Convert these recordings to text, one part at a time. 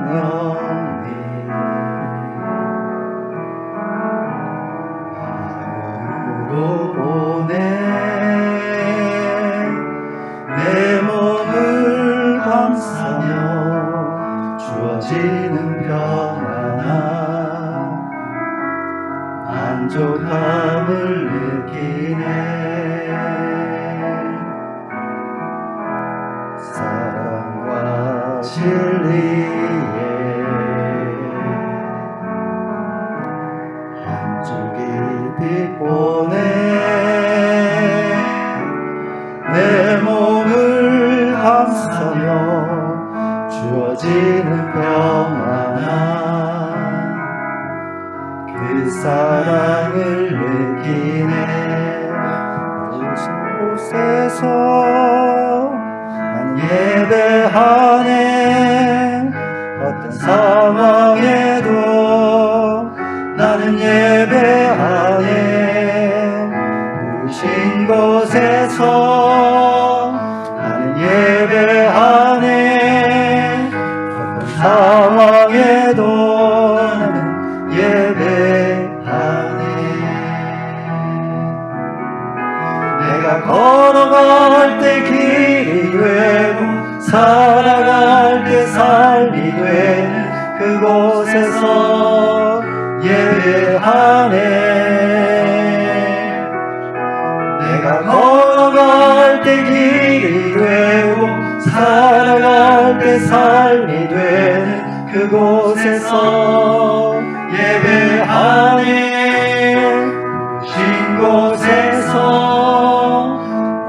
성령님 마음으로 보내 내 몸을 감싸며 주어지는 평안함 만족함을 느끼네. 사랑과 진리에 한 줄기 빛 보내 내 몸을 감싸며 주어지는 평안함 그 사랑을 느끼네. 모든 곳에서 난 예배하네. 어떤 상황에도 나는 예배하네. 부르신 곳에서 나는 예배하네. 어떤 상황에도 나는 예배하네. 내가 걸어갈 때 길이 되고 살아갈 때 삶이 되는 그곳에서 예배하네. 내가 걸어갈 때 길이 되고 살아갈 때 삶이 되는 그곳에서 예배하네. 신 곳에서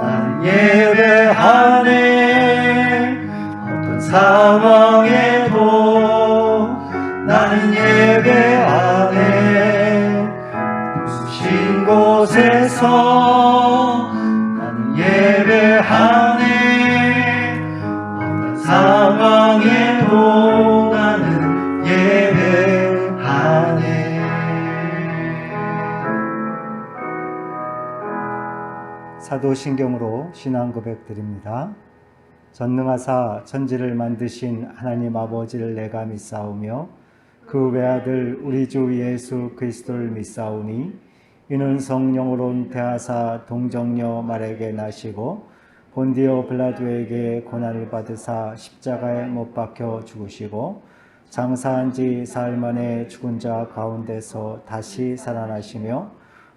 난 예배하네. 어떤 상황에도 나는 예배하네. 신 곳에서 나는 예배하네. 어떤 상황에도 나는 예배하네. 사도신경으로 신앙 고백드립니다. 전능하사 천지를 만드신 하나님 아버지를 내가 믿사오며 그 외아들 우리 주 예수 그리스도를 믿사오니 이는 성령으로 잉태하사 동정녀 마리아에게 나시고 본디오 빌라도에게 고난을 받으사 십자가에 못 박혀 죽으시고 장사한 지 사흘 만에 죽은 자 가운데서 다시 살아나시며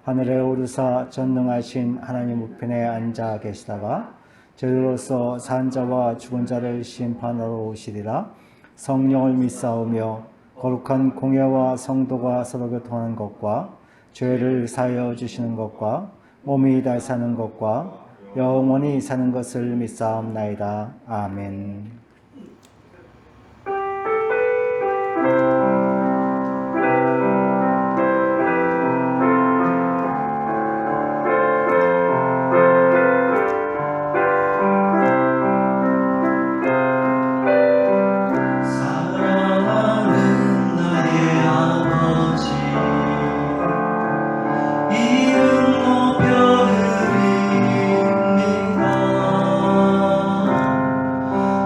하늘에 오르사 전능하신 하나님 우편에 앉아 계시다가 저희로서 산 자와 죽은 자를 심판하러 오시리라. 성령을 믿사오며 거룩한 공예와 성도가 서로 교통하는 것과 죄를 사하여 주시는 것과 몸이 다시 사는 것과 영원히 사는 것을 믿사옵나이다. 아멘.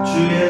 주의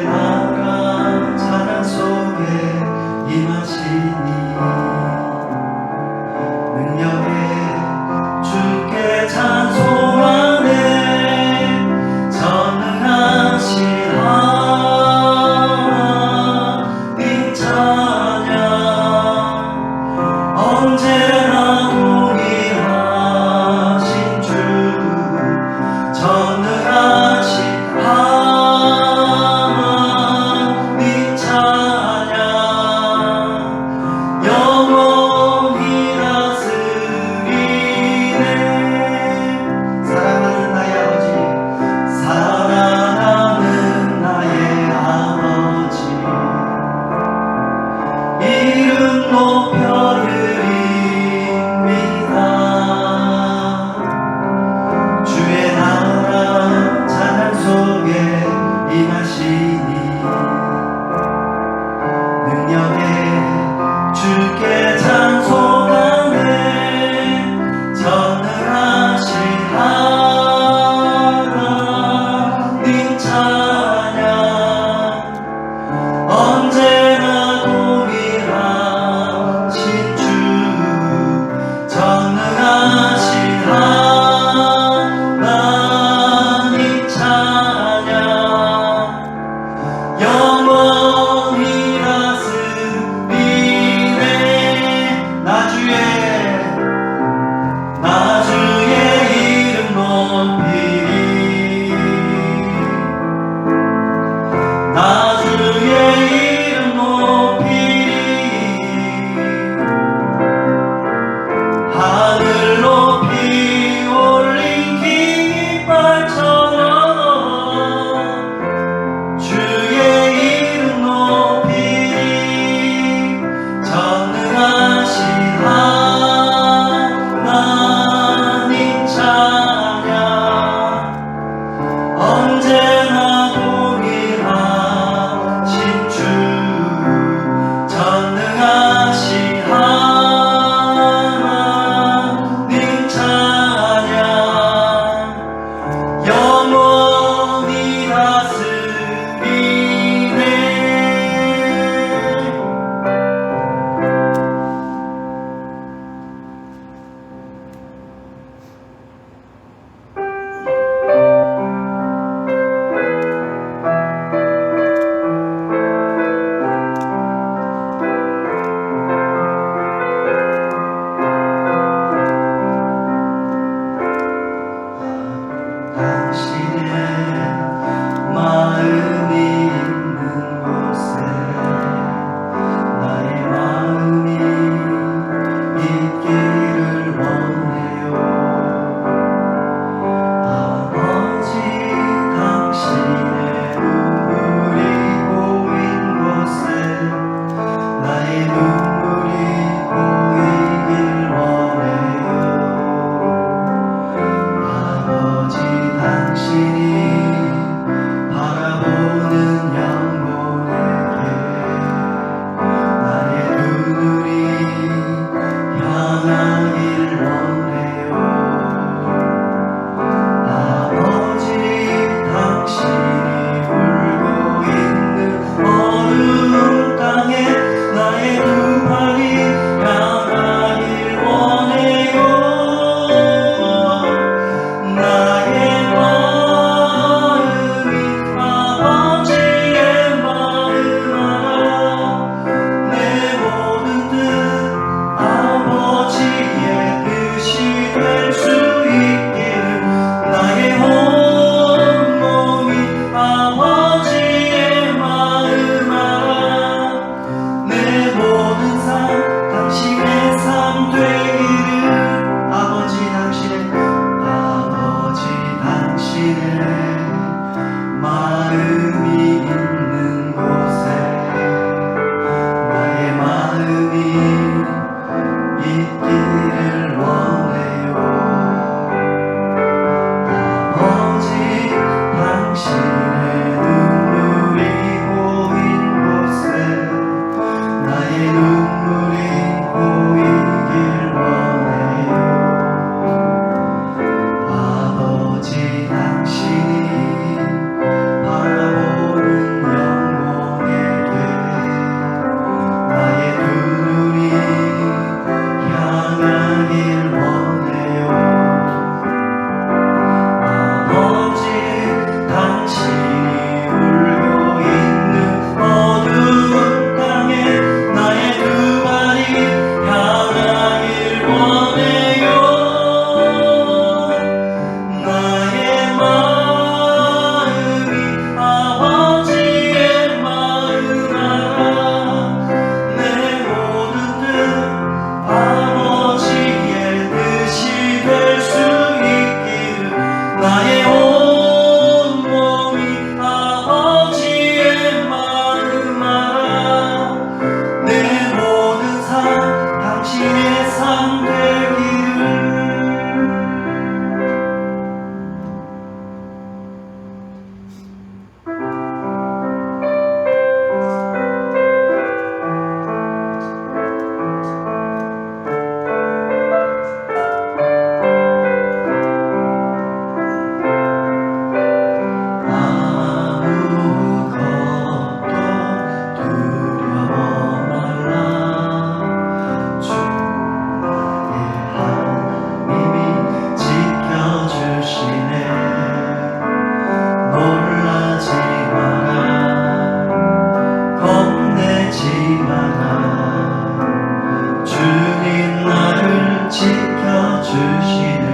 지켜주시네.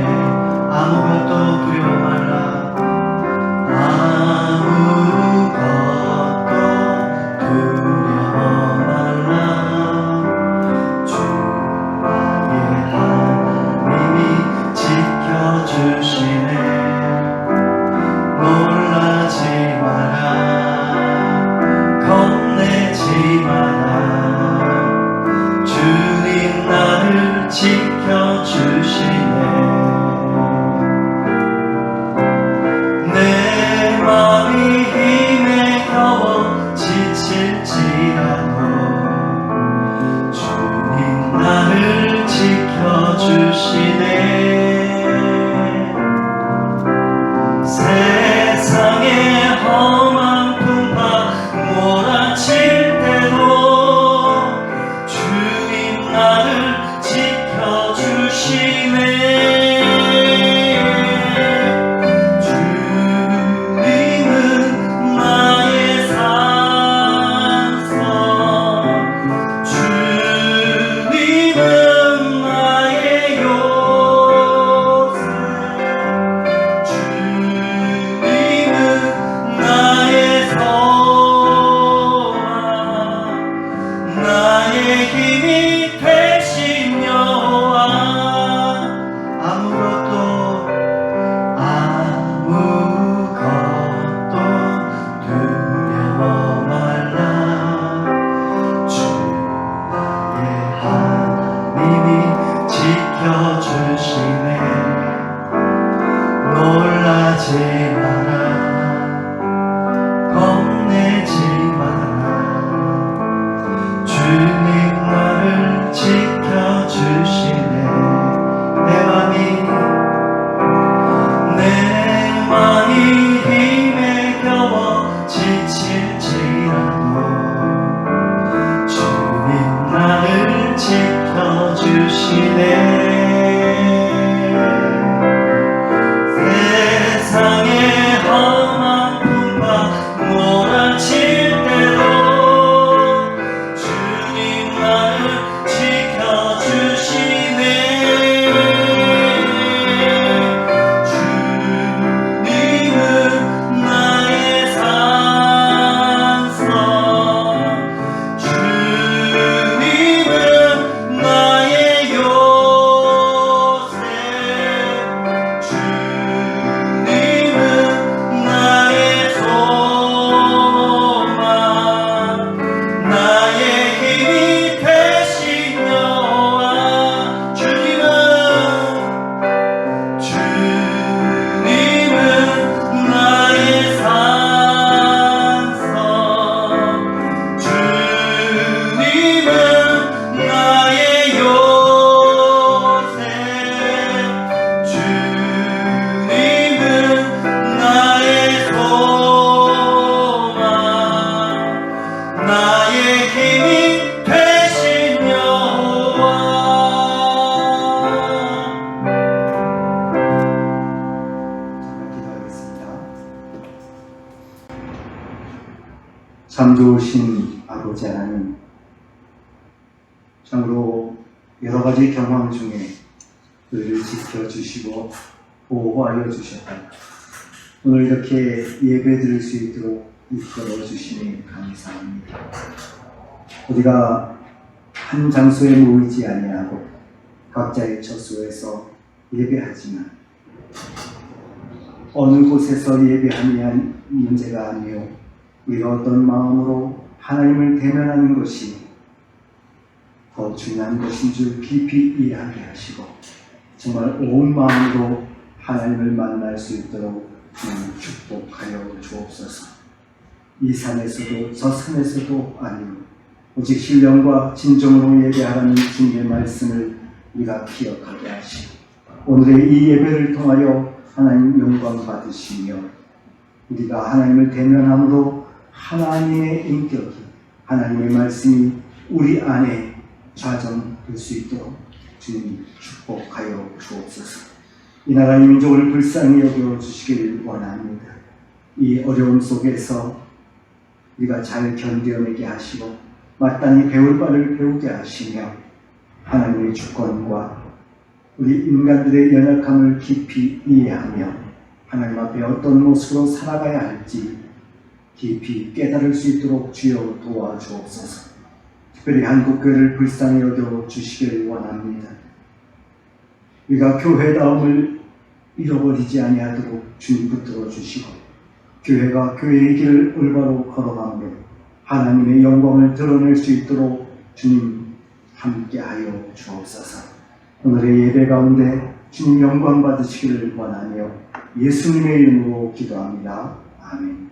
아무것도 두려워 말라. 아무것도 두려워 말라. 주 나의 하나님이 지켜주시네. 놀라지 마라. 겁내지 마라. 주님 나를 지켜주시네. 내 마음이 힘에 겨워 지칠지라도 주님 나를 지켜주시네. 세상의 험한 풍파 몰아칠 때도 주님 나를 지켜주시네. 주님은 나의 산성, 주님은 나의 요새, 주님은 나의 소망, 나의 힘이 되신 여호와. 아무것도 두려워 말라. 주 나의 하나님이 지켜주시네. 놀라지 마라. 겁내지 마라. 주님 나를 지켜주시네. 내 맘이 힘에 겨워 지칠지라도 주님 나를 지켜주시네. 세상의 험한 풍파 몰아칠 때도 주님 나를 지켜주시네. 주님은 나의 산성, 주님은 나의 요새, 주님은 나의 소망, 나의 힘이 되신 여호와. 주님은 나의 산성, 주님은 나의 요새, 주님은 나의 소망, 나의 힘이 되신 여호와. 기도하겠습니다. 참 좋으신 아버지 하나님, 참으로 여러 가지 경황 중에 우리를 지켜주시고 보호하여 주셨다. 오늘 이렇게 예배 드릴 수 있도록 이끌어 주시니 감사합니다. 우리가 한 장소에 모이지 아니하고 각자의 처소에서 예배하지만 어느 곳에서 예배하면 문제가 아니요 우리가 어떤 마음으로 하나님을 대면하는 것이 더 중요한 것인 줄 깊이 이해하게 하시고 정말 온 마음으로 하나님을 만날 수 있도록 주님 축복하여 주옵소서. 이 산에서도 저 산에서도 아니요 오직 신령과 진정으로 예배하라는 주님의 말씀을 우리가 기억하게 하시고 오늘의 이 예배를 통하여 하나님 영광 받으시며 우리가 하나님을 대면함으로 하나님의 인격이 하나님의 말씀이 우리 안에 좌정될 수 있도록 주님 축복하여 주옵소서. 이 나라 이 민족을 불쌍히 여겨 주시길 원합니다. 이 어려움 속에서 우리가 잘 견뎌내게 하시고 마땅히 배울 바를 배우게 하시며 하나님의 주권과 우리 인간들의 연약함을 깊이 이해하며 하나님 앞에 어떤 모습으로 살아가야 할지 깊이 깨달을 수 있도록 주여 도와주옵소서. 특별히 한국교회를 불쌍히 여겨 주시길 원합니다. 우리가 교회다움을 잃어버리지 아니하도록 주님 붙들어 주시고 교회가 교회의 길을 올바로 걸어가며 하나님의 영광을 드러낼 수 있도록 주님 함께하여 주옵소서. 오늘의 예배 가운데 주님 영광 받으시기를 원하며 예수님의 이름으로 기도합니다. 아멘.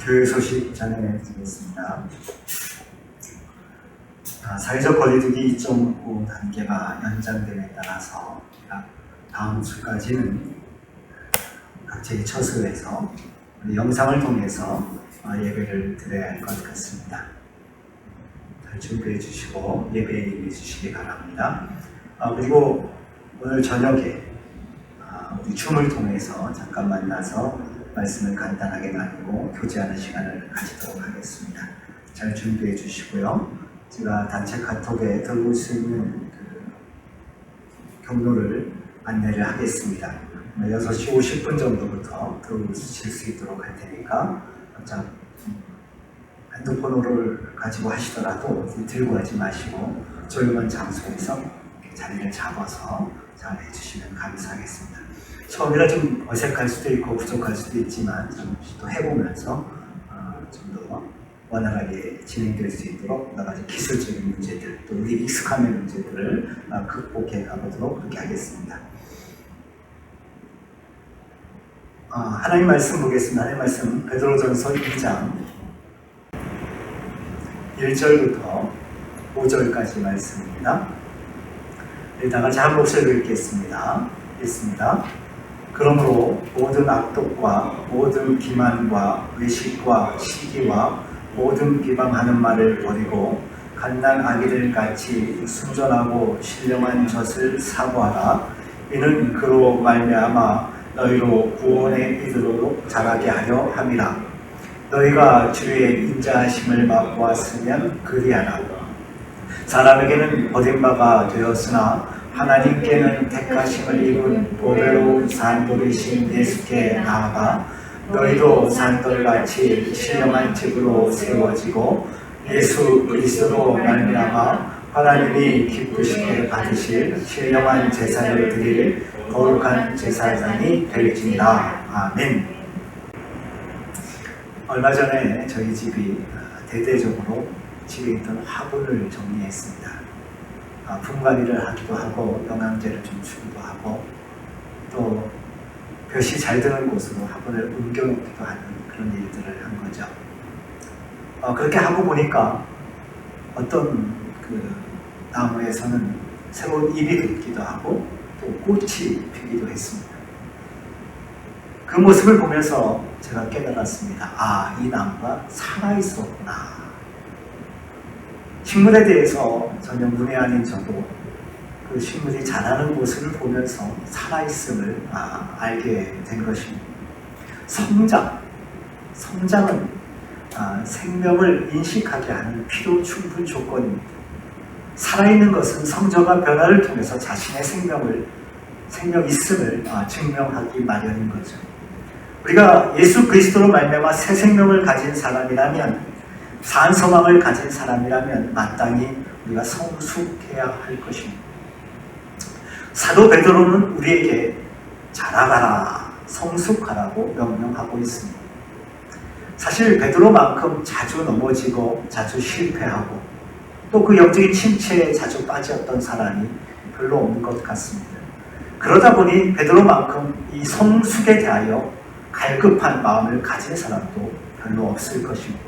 교회 소식 전해드리겠습니다. 사회적 거리두기 2.5 단계가 연장됨에 따라서 다음 주까지는 각지의 처소에서 영상을 통해서 예배를 드려야 할 것 같습니다. 잘 준비해 주시고 예배에 임해 주시기 바랍니다. 그리고 오늘 저녁에 우리 줌을 통해서 잠깐 만나서 말씀을 간단하게 나누고 교제하는 시간을 가지도록 하겠습니다. 잘 준비해 주시고요. 제가 단체 카톡에 들어올 수 있는 경로를 안내를 하겠습니다. 6시 50분 정도부터 들어오실 수 있도록 할 테니까 핸드폰을 가지고 하시더라도 들고 하지 마시고 조용한 장소에서 자리를 잡아서 잘 해주시면 감사하겠습니다. 처음이라 좀 어색할 수도 있고 부족할 수도 있지만 잠시 또 해보면서 좀 더 원활하게 진행될 수 있도록 여러 가지 기술적인 문제들 또 우리 익숙함의 문제들을 극복해 가보도록 그렇게 하겠습니다. 하나님 말씀 보겠습니다. 하나님 말씀 베드로전서 2장 1절부터 5절까지 말씀입니다. 다 같이 한 목소리로 읽겠습니다. 읽습니다. 그러므로 모든 악독과 모든 기만과 외식과 시기와 모든 비방하는 말을 버리고 갓난 아기들 같이 순전하고 신령한 젖을 사모하라. 이는 그로 말미암아 너희로 구원에 이르도록 자라게 하려 함이라. 너희가 주의 인자하심을 맛보았으면 그리하라. 사람에게는 버림바가 되었으나 하나님께는 택하심을 입은 보배로운 산돌이신 예수께 나아가 너희도 산돌같이 신령한 집으로 세워지고 예수 그리스도로 말미암아 하나님이 기쁘시게 받으실 신령한 제사를 드릴 거룩한 제사장이 될지니라. 아멘. 얼마 전에 저희 집이 대대적으로 집에 있던 화분을 정리했습니다. 분갈이를 하기도 하고 영양제를 좀 주기도 하고 또 볕이 잘 드는 곳으로 화분을 옮겨놓기도 하는 그런 일들을 한 거죠. 그렇게 하고 보니까 어떤 나무에서는 새로운 잎이 돋기도 하고 또 꽃이 피기도 했습니다. 그 모습을 보면서 제가 깨달았습니다. 이 나무가 살아있었구나. 식물에 대해서 전혀 문외한인 저도 그 식물이 자라는 모습을 보면서 살아있음을 알게 된 것입니다. 성장은 생명을 인식하게 하는 필요 충분 조건입니다. 살아있는 것은 성장과 변화를 통해서 자신의 생명 있음을 증명하기 마련인 거죠. 우리가 예수 그리스도로 말미암아 새 생명을 가진 사람이라면 산소망을 가진 사람이라면 마땅히 우리가 성숙해야 할 것입니다. 사도 베드로는 우리에게 자라가라, 성숙하라고 명령하고 있습니다. 사실 베드로만큼 자주 넘어지고 자주 실패하고 또 그 영적인 침체에 자주 빠졌던 사람이 별로 없는 것 같습니다. 그러다 보니 베드로만큼 이 성숙에 대하여 갈급한 마음을 가진 사람도 별로 없을 것입니다.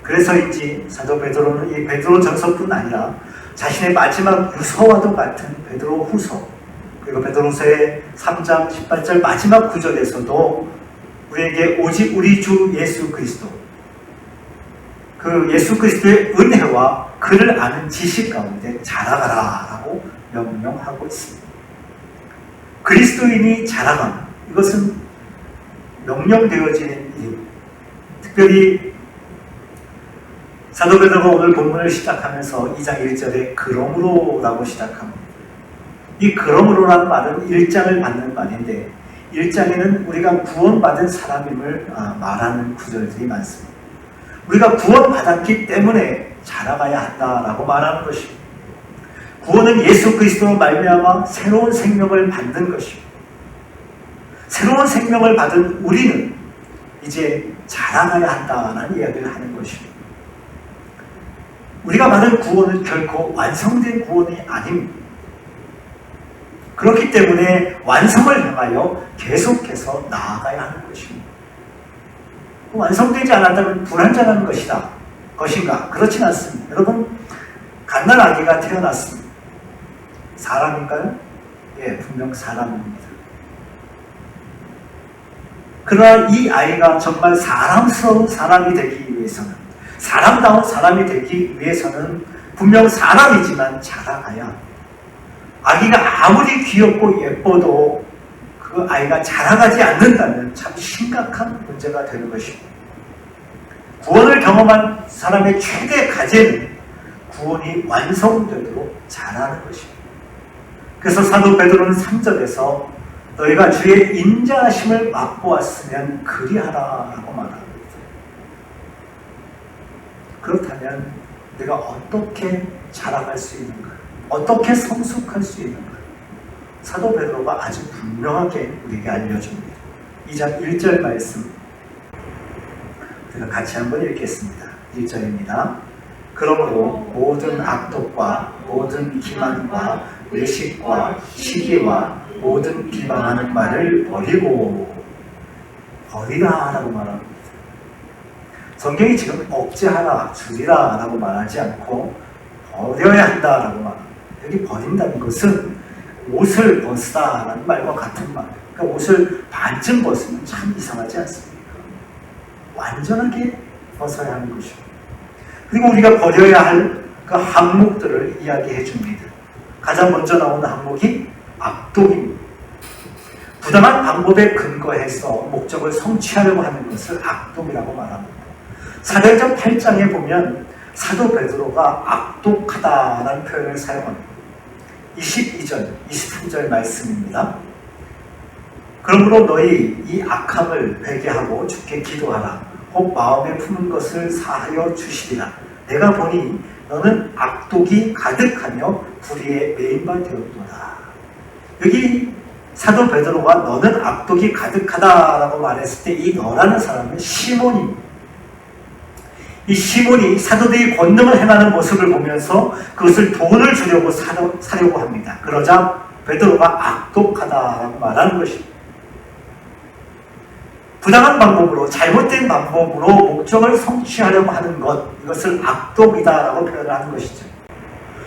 그래서인지 사도 베드로는 이 베드로 전서뿐 아니라 자신의 마지막 유서와도 같은 베드로 후서 그리고 베드로서의 3장 18절 마지막 구절에서도 우리에게 오직 우리 주 예수 그리스도 그 예수 그리스도의 은혜와 그를 아는 지식 가운데 자라가라 라고 명령하고 있습니다. 그리스도인이 자라감, 이것은 명령되어지는 일입니다. 특별히 사도 베드로가 오늘 본문을 시작하면서 2장 1절에 그러므로라고 시작합니다. 이 그러므로라는 말은 1장을 받는 말인데 1장에는 우리가 구원받은 사람임을 말하는 구절들이 많습니다. 우리가 구원받았기 때문에 자라가야 한다라고 말하는 것입니다. 구원은 예수 그리스도로 말미암아 새로운 생명을 받는 것입니다. 새로운 생명을 받은 우리는 이제 자라가야 한다는 이야기를 하는 것입니다. 우리가 받은 구원은 결코 완성된 구원이 아닙니다. 그렇기 때문에 완성을 향하여 계속해서 나아가야 하는 것입니다. 완성되지 않았다면 불완전한 것인가? 그렇진 않습니다. 여러분, 갓난 아기가 태어났습니다. 사람인가요? 예, 분명 사람입니다. 그러나 이 아이가 정말 사람스러운 사람이 되기 위해서는, 사람다운 사람이 되기 위해서는 분명 사람이지만 자라가야 합니다. 아기가 아무리 귀엽고 예뻐도 그 아이가 자라가지 않는다면 참 심각한 문제가 되는 것입니다. 구원을 경험한 사람의 최대 과제는 구원이 완성되도록 자라는 것입니다. 그래서 사도 베드로는 3절에서 너희가 주의 인자하심을 맛보았으면 그리하라라고 말합니다. 그렇다면 내가 어떻게 자라갈 수 있는가? 어떻게 성숙할 수 있는가? 사도 베드로가 아주 분명하게 우리에게 알려줍니다. 2장 1절 말씀 우리가 같이 한번 읽겠습니다. 1절입니다. 그러므로 모든 악독과 모든 기만과 외식과 시기와 모든 비방하는 말을 버리라 라고 말합니다. 성경이 지금 억제하라, 줄이라 라고 말하지 않고 버려야 한다 라고 말합니다. 여기 버린다는 것은 옷을 벗다 라는 말과 같은 말. 그러니까 옷을 반쯤 벗으면 참 이상하지 않습니까? 완전하게 벗어야 하는 것입니다. 그리고 우리가 버려야 할 그 항목들을 이야기해 줍니다. 가장 먼저 나오는 항목이 악독입니다. 부당한 방법에 근거해서 목적을 성취하려고 하는 것을 악독이라고 말합니다. 사도행전 8장에 보면 사도 베드로가 악독하다라는 표현을 사용합니다. 22절, 23절 말씀입니다. 그러므로 너희 이 악함을 회개하고 주께 기도하라. 혹 마음에 품은 것을 사하여 주시리라. 내가 보니 너는 악독이 가득하며 불의에 매인바 되었도다. 여기 사도 베드로가 너는 악독이 가득하다라고 말했을 때 이 너라는 사람은 시몬입니다. 이 시몬이 사도들이 권능을 행하는 모습을 보면서 그것을 돈을 주려고 사려고 합니다. 그러자 베드로가 악독하다라고 말하는 것입니다. 부당한 방법으로, 잘못된 방법으로 목적을 성취하려고 하는 것, 이것을 악독이다라고 표현하는 것이죠.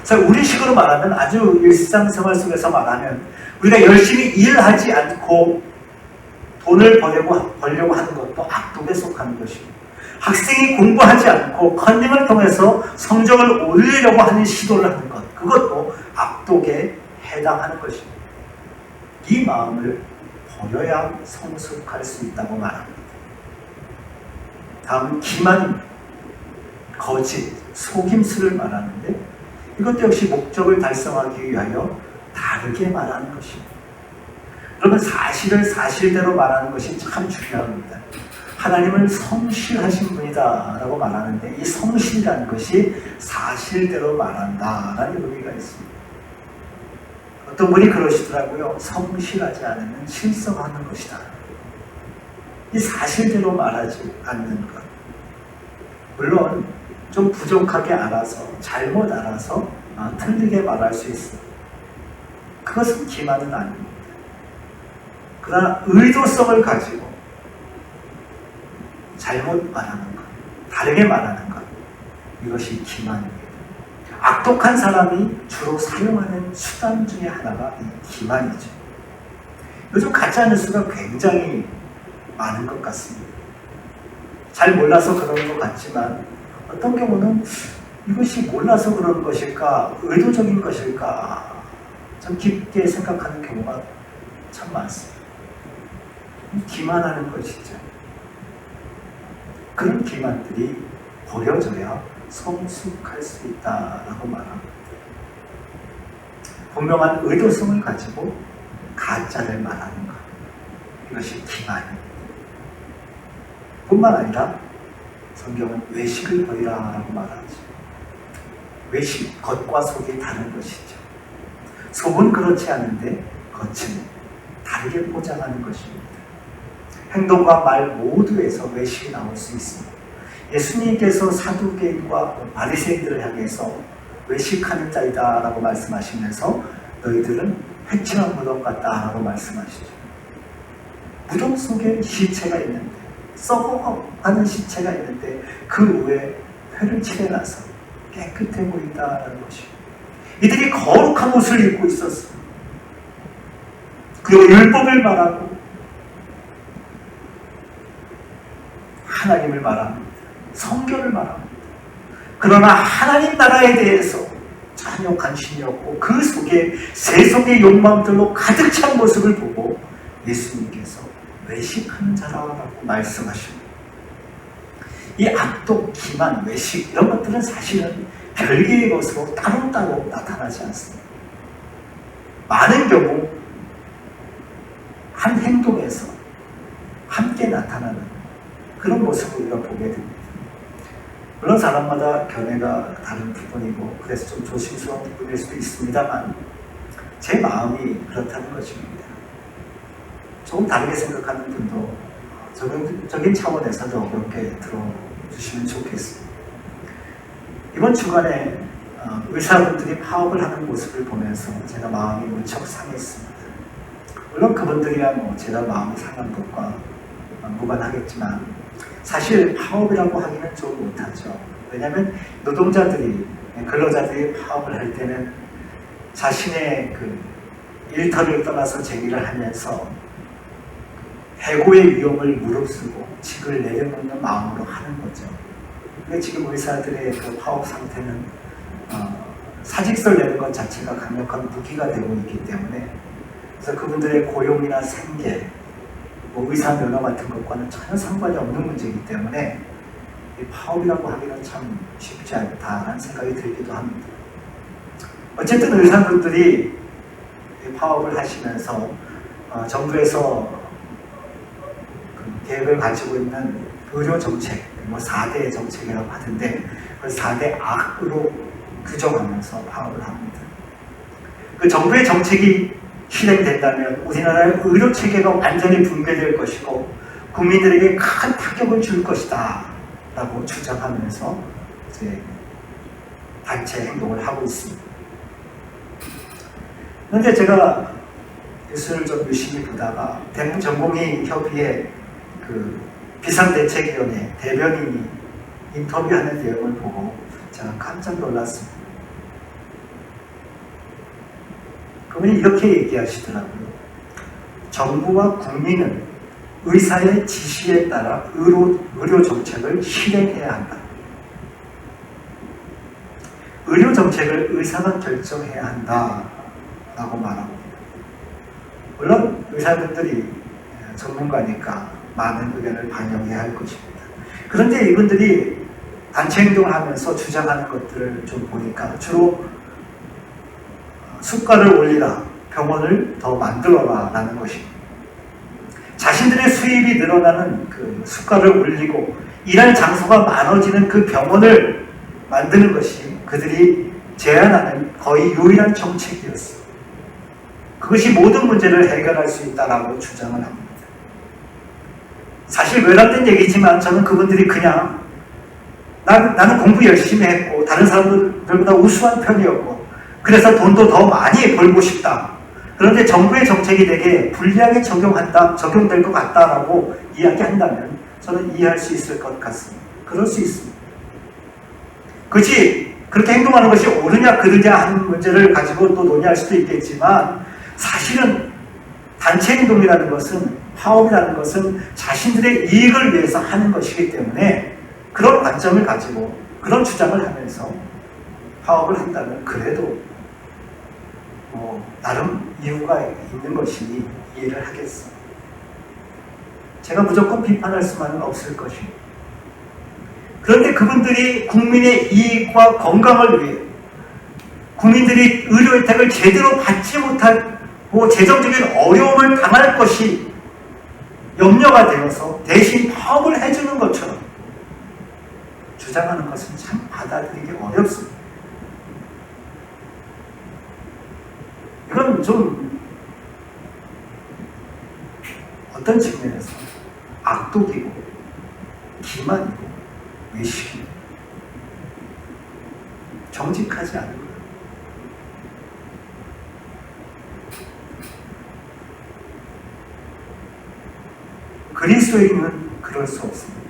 그래서 우리식으로 말하면, 아주 일상생활 속에서 말하면 우리가 열심히 일하지 않고 돈을 벌려고 하는 것도 악독에 속하는 것입니다. 학생이 공부하지 않고 컨닝을 통해서 성적을 올리려고 하는 시도를 하는 것, 그것도 악독에 해당하는 것입니다. 이 마음을 버려야 성숙할 수 있다고 말합니다. 다음은 기만입니다. 거짓, 속임수를 말하는데 이것도 역시 목적을 달성하기 위하여 다르게 말하는 것입니다. 여러분, 사실을 사실대로 말하는 것이 참 중요합니다. 하나님은 성실하신 분이다 라고 말하는데 이 성실이라는 것이 사실대로 말한다라는 의미가 있습니다. 어떤 분이 그러시더라고요. 성실하지 않으면 실성하는 것이다. 이 사실대로 말하지 않는 것. 물론 좀 부족하게 알아서, 잘못 알아서 틀리게 말할 수 있어요. 그것은 기만은 아닙니다. 그러나 의도성을 가지고 잘못 말하는 것, 다르게 말하는 것, 이것이 기만입니다. 악독한 사람이 주로 사용하는 수단 중에 하나가 이 기만이죠. 요즘 가짜뉴스가 굉장히 많은 것 같습니다. 잘 몰라서 그러는 것 같지만 어떤 경우는 이것이 몰라서 그러는 것일까, 의도적인 것일까 참 깊게 생각하는 경우가 참 많습니다. 기만하는 것이죠. 그런 기만들이 버려져야 성숙할 수 있다라고 말합니다. 분명한 의도성을 가지고 가짜를 말하는 것, 이것이 기만입니다. 뿐만 아니라 성경은 외식을 버리라라고 말하죠. 외식, 겉과 속이 다른 것이죠. 속은 그렇지 않은데 겉은 다르게 포장하는 것입니다. 행동과 말 모두에서 외식이 나올 수 있습니다. 예수님께서 사두개인과 바리새인들을 향해서 외식하는 자이다라고 말씀하시면서 너희들은 회칠한 무덤 같다라고 말씀하시죠. 무덤 속에 시체가 있는데, 썩어가는 시체가 있는데 그 위에 회를 칠해놔서 깨끗해 보인다는 것입니다. 이들이 거룩한 옷을 입고 있었어요. 그리고 율법을 말하고 하나님을 말합니다. 성결을 말합니다. 그러나 하나님 나라에 대해서 전혀 관심이 없고 그 속에 세속의 욕망들로 가득 찬 모습을 보고 예수님께서 외식하는 자라고 말씀하십니다. 이 악독, 기만, 외식 이런 것들은 사실은 별개의 것으로 따로따로 나타나지 않습니다. 많은 경우 한 행동에서 함께 나타나는 그런 모습을 우리가 보게 됩니다. 물론 사람마다 견해가 다른 부분이고 그래서 좀 조심스러운 부분일 수도 있습니다만 제 마음이 그렇다는 것입니다. 조금 다르게 생각하는 분도 적극적인 차원에서도 그렇게 들어주시면 좋겠습니다. 이번 주간에 의사분들이 파업을 하는 모습을 보면서 제가 마음이 무척 상했습니다. 물론 그분들이야 제가 마음이 상한 것과 무관하겠지만 사실 파업이라고 하기는 좀 못하죠. 왜냐하면 노동자들이, 근로자들이 파업을 할 때는 자신의 그 일터를 떠나서 제기를 하면서 해고의 위험을 무릅쓰고 직을 내려놓는 마음으로 하는 거죠. 근데 지금 의사들의 그 파업 상태는 사직서를 내는 것 자체가 강력한 무기가 되고 있기 때문에 그래서 그분들의 고용이나 생계, 의사 면허 같은 것과는 전혀 상관이 없는 문제이기 때문에 이 파업이라고 하기는 참 쉽지 않다라는 생각이 들기도 합니다. 어쨌든 의사분들이 파업을 하시면서 정부에서 그 계획을 가지고 있는 의료정책, 4대 정책이라고 하던데 그 4대 악으로 규정하면서 파업을 합니다. 그 정부의 정책이 실행된다면 우리나라의 의료체계가 완전히 붕괴될 것이고 국민들에게 큰 타격을 줄 것이다 라고 주장하면서 이제 단체 행동을 하고 있습니다. 그런데 제가 뉴스를 좀 유심히 보다가 대한전공의협의회 그 비상대책위원회 대변인이 인터뷰하는 내용을 보고 제가 깜짝 놀랐습니다. 그분이 이렇게 얘기하시더라고요. 정부와 국민은 의사의 지시에 따라 의료 정책을 실행해야 한다. 의료 정책을 의사가 결정해야 한다라고 말합니다. 물론 의사분들이 전문가니까 많은 의견을 반영해야 할 것입니다. 그런데 이분들이 단체 행동을 하면서 주장하는 것들을 좀 보니까 주로 수가를 올리라, 병원을 더 만들어라 라는 것입니다. 자신들의 수입이 늘어나는 그 수가를 올리고 일할 장소가 많아지는 그 병원을 만드는 것이 그들이 제안하는 거의 유일한 정책이었습니다. 그것이 모든 문제를 해결할 수 있다라고 주장을 합니다. 사실 외람된 얘기지만 저는 그분들이 그냥 나는 공부 열심히 했고 다른 사람들보다 우수한 편이었고 그래서 돈도 더 많이 벌고 싶다. 그런데 정부의 정책이 되게 불리하게 적용될 것 같다라고 이야기한다면 저는 이해할 수 있을 것 같습니다. 그럴 수 있습니다. 그렇지 그렇게 행동하는 것이 옳으냐 그르냐 하는 문제를 가지고 또 논의할 수도 있겠지만 사실은 단체 행동이라는 것은 파업이라는 것은 자신들의 이익을 위해서 하는 것이기 때문에 그런 관점을 가지고 그런 주장을 하면서 파업을 한다면 그래도 나름 이유가 있는 것이니 이해를 하겠어. 제가 무조건 비판할 수만은 없을 것이고. 그런데 그분들이 국민의 이익과 건강을 위해 국민들이 의료 혜택을 제대로 받지 못하고 재정적인 어려움을 당할 것이 염려가 되어서 대신 파업을 해주는 것처럼 주장하는 것은 참 받아들이기 어렵습니다. 이건 좀 어떤 측면에서 악독이고 기만이고 외식이고 정직하지 않은 거예요. 그리스도인은 그럴 수 없습니다.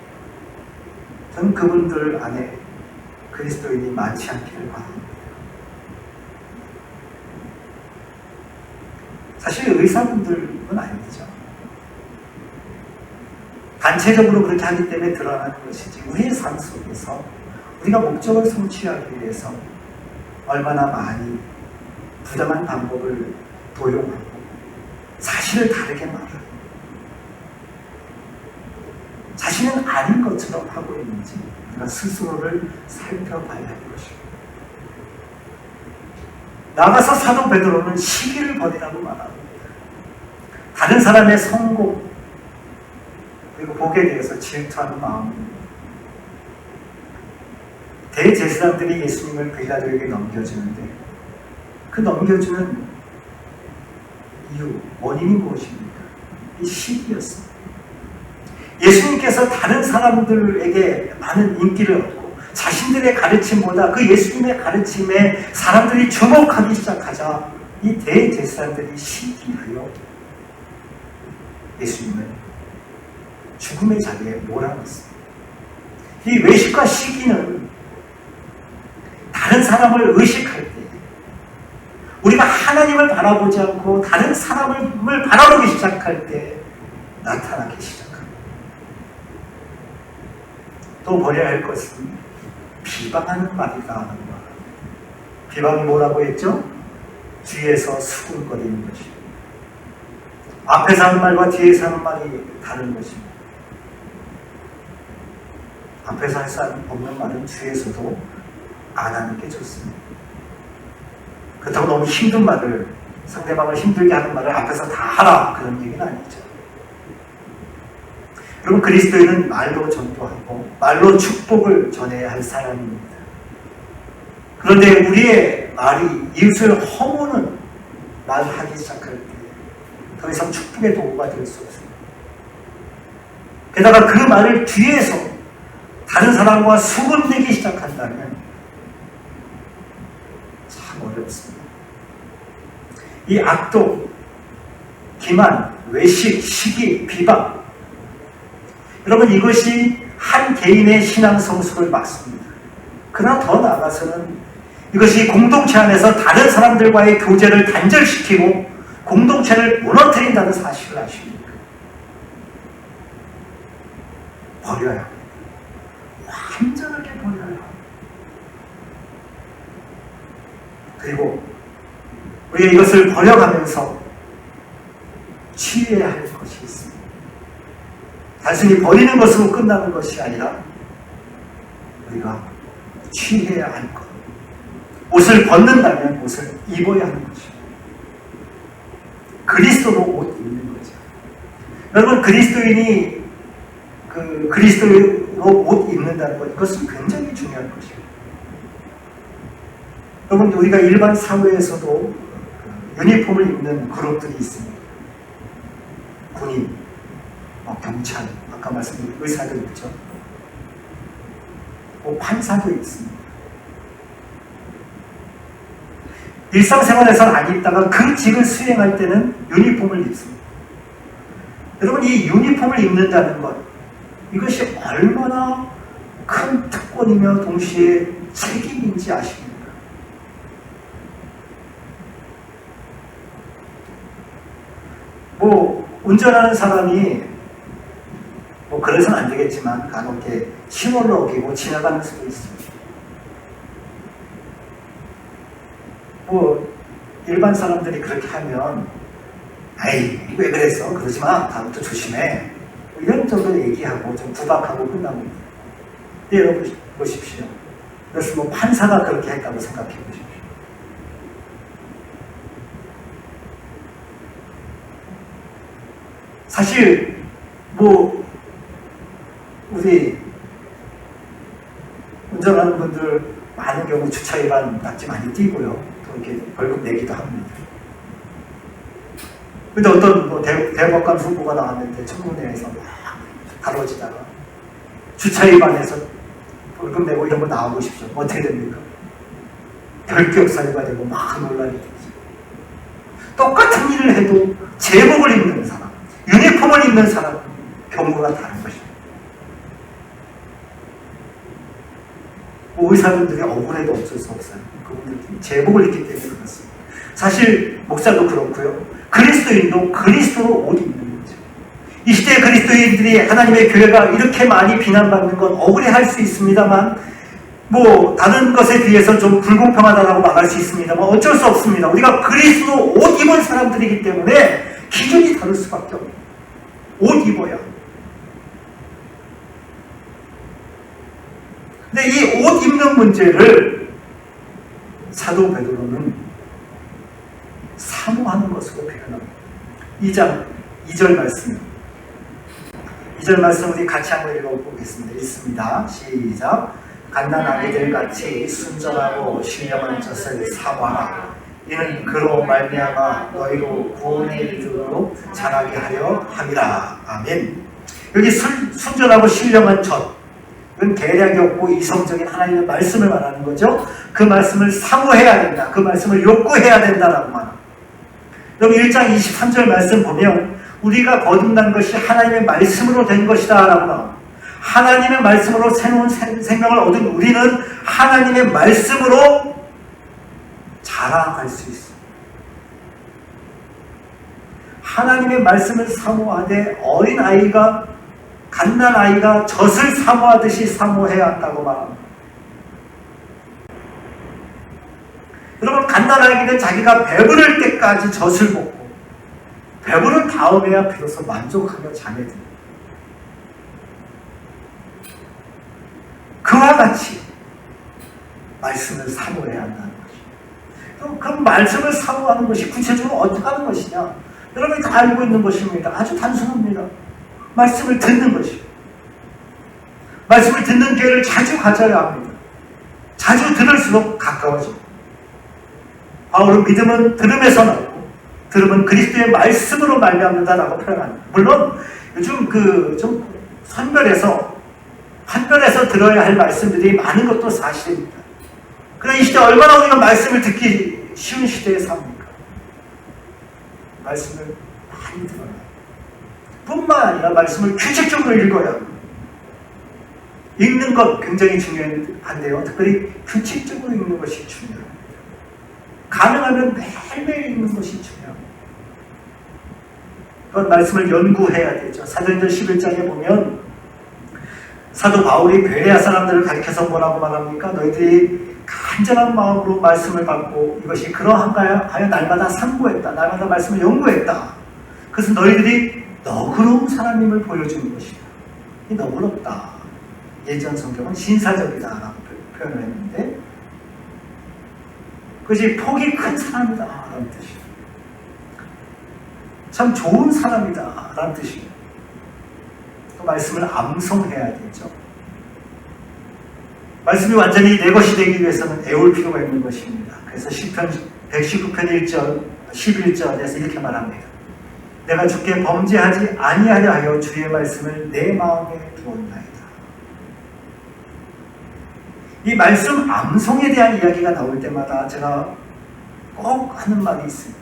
저는 그분들 안에 그리스도인이 많지 않기를 바랍니다. 사실 의사분들은 아니죠. 단체적으로 그렇게 하기 때문에 드러나는 것이지 우리의 삶 속에서 우리가 목적을 성취하기 위해서 얼마나 많이 부당한 방법을 도용하고 사실을 다르게 말하고 자신은 아닌 것처럼 하고 있는지 우리가 스스로를 살펴봐야 할 것입니다. 나가서 사도 베드로는 시기를 버리라고 말합니다. 다른 사람의 성공 그리고 복에 대해서 질투하는 마음입니다. 대제사장들이 예수님을 빌라도에게 넘겨주는데 그 넘겨주는 이유, 원인이 무엇입니까? 이 시기였습니다. 예수님께서 다른 사람들에게 많은 인기를 얻고 자신들의 가르침보다 그 예수님의 가르침에 사람들이 주목하기 시작하자 이 대제사장들이 시기하여 예수님을 죽음의 자리에 몰아넣습니다. 이 외식과 시기는 다른 사람을 의식할 때 우리가 하나님을 바라보지 않고 다른 사람을 바라보기 시작할 때 나타나기 시작합니다. 또 버려야 할 것은 비방하는 말이다 하는 말. 비방이 뭐라고 했죠? 뒤에서 수군거리는 것입니다. 앞에서 하는 말과 뒤에서 하는 말이 다른 것입니다. 앞에서 할 수 없는 말은 뒤에서도 안 하는 게 좋습니다. 그렇다고 너무 힘든 말을, 상대방을 힘들게 하는 말을 앞에서 다 하라 그런 얘기는 아니죠. 여러분, 그리스도인은 말로 전도하고 말로 축복을 전해야 할 사람입니다. 그런데 우리의 말이 이웃을 허무는 말을 하기 시작할 때 더 이상 축복의 도구가 될 수 없습니다. 게다가 그 말을 뒤에서 다른 사람과 수군대기 시작한다면 참 어렵습니다. 이 악독, 기만, 외식, 시기, 비방, 여러분, 이것이 한 개인의 신앙 성숙을 막습니다. 그러나 더 나아가서는 이것이 공동체 안에서 다른 사람들과의 교제를 단절시키고 공동체를 무너뜨린다는 사실을 아십니까? 버려야 합니다. 완전하게 버려야 합니다. 그리고 우리가 이것을 버려가면서 취해야 할 것이 있습니다. 단순히 버리는 것으로 끝나는 것이 아니라 우리가 취해야 할 것. 옷을 벗는다면 옷을 입어야 하는 것입니다. 그리스도로 옷 입는 거죠. 여러분, 그리스도인이 그리스도로 옷 입는다는 것, 이것은 굉장히 중요한 것입니다. 여러분, 우리가 일반 사회에서도 유니폼을 입는 그룹들이 있습니다. 군인, 경찰, 아까 말씀드린 의사도 있죠. 판사도 있습니다. 일상생활에서는 안 입다가 그 직을 수행할 때는 유니폼을 입습니다. 여러분, 이 유니폼을 입는다는 것, 이것이 얼마나 큰 특권이며 동시에 책임인지 아십니까? 운전하는 사람이 그래서는 안 되겠지만 간혹 이렇게 신호를 어기고 지나가는 수도 있습니다. 일반 사람들이 그렇게 하면 아이 왜 그랬어? 그러지 마. 다음부터 조심해. 이런 정도 얘기하고 좀 구박하고 끝납니다. 여러분 보십시오. 그래서 뭐 판사가 그렇게 했다고 생각해 보십시오. 사실 뭐 우리 운전하는 분들 많은 경우 주차 위반 낙지 많이 띄고요. 또 이렇게 벌금 내기도 합니다. 근데 어떤 뭐 대법관 후보가 나왔는데 청문회에서 막 다뤄지다가 주차 위반해서 벌금 내고 이런 거 나와보십시오. 어떻게 됩니까? 결격사유가 되고 막 논란이 되죠. 똑같은 일을 해도 제복을 입는 사람, 유니폼을 입는 사람 경우가 다른 것입니다. 의사분들이 억울해도 어쩔 수 없어요. 그분들이 제복을 입기 때문에 그렇습니다. 사실 목사도 그렇고요. 그리스도인도 그리스도로 옷 입는 거죠. 이 시대의 그리스도인들이 하나님의 교회가 이렇게 많이 비난받는 건 억울해할 수 있습니다만 뭐 다른 것에 비해서 좀 불공평하다고 말할 수 있습니다만 어쩔 수 없습니다. 우리가 그리스도 옷 입은 사람들이기 때문에 기준이 다를 수밖에 없어요. 옷 입어야. 근데 이 옷 입는 문제를 사도 베드로는 사모하는 것으로 표현합니다. 2장 2절 말씀. 2절 말씀 우리 같이 한번 읽어보겠습니다. 읽습니다. 시작. 갓난 아기들 같이 순전하고 신령한 젖을 사모하라. 이는 그로 말미암아 너희로 구원의 이름으로 자라게 하려 함이라. 아멘. 여기 순전하고 신령한 젖. 이건 계략이 없고 이성적인 하나님의 말씀을 말하는 거죠. 그 말씀을 사모해야 된다. 그 말씀을 욕구해야 된다라고 말합니다. 여러분 1장 23절 말씀 보면 우리가 거듭난 것이 하나님의 말씀으로 된 것이다 라고 나옵니다. 하나님의 말씀으로 새로운 생명을 얻은 우리는 하나님의 말씀으로 자라갈 수 있습니다. 하나님의 말씀을 사모하되 어린아이가 갓난아이가 젖을 사모하듯이 사모해야 한다고 말합니다. 여러분 갓난아이는 자기가 배부를 때까지 젖을 먹고 배부른 다음에야 비로소 만족하며 잠에 듭니다. 그와 같이 말씀을 사모해야 한다는 것입니다. 그 말씀을 사모하는 것이 구체적으로 어떻게 하는 것이냐? 여러분이 다 알고 있는 것입니다. 아주 단순합니다. 말씀을 듣는 것입니다. 말씀을 듣는 기회를 자주 가져야 합니다. 자주 들을수록 가까워집니다. 바울은 믿음은 들음에서 나오고 들음은 그리스도의 말씀으로 말미암는다라고 표현합니다. 물론 요즘 좀 판별해서 들어야 할 말씀들이 많은 것도 사실입니다. 그러나 이 시대 얼마나 우리가 말씀을 듣기 쉬운 시대에 삽니까? 말씀을 많이 들어야 뿐만 아니라 말씀을 규칙적으로 읽어야 합니다. 읽는 것 굉장히 중요한데요. 특별히 규칙적으로 읽는 것이 중요합니다. 가능하면 매일매일 읽는 것이 중요합니다. 그런 말씀을 연구해야 되죠. 사도행전 11장에 보면 사도 바울이 베레아 사람들을 가리켜서 뭐라고 말합니까? 너희들이 간절한 마음으로 말씀을 받고 이것이 그러한가요? 하여 날마다 상고했다. 날마다 말씀을 연구했다. 그래서 너희들이 너그러운 사람임을 보여주는 것이다. 이 너그럽다. 예전 성경은 신사적이다 라고 표현을 했는데 그것이 폭이 큰 사람이다 라는 뜻이에요. 참 좋은 사람이다 라는 뜻이에요. 그 말씀을 암송해야 되죠. 말씀이 완전히 내 것이 되기 위해서는 애울 필요가 있는 것입니다. 그래서 시편 119편 1절 11절에서 이렇게 말합니다. 내가 주께 범죄하지 아니하려 하여 주의 말씀을 내 마음에 두었나이다. 이 말씀 암송에 대한 이야기가 나올 때마다 제가 꼭 하는 말이 있습니다.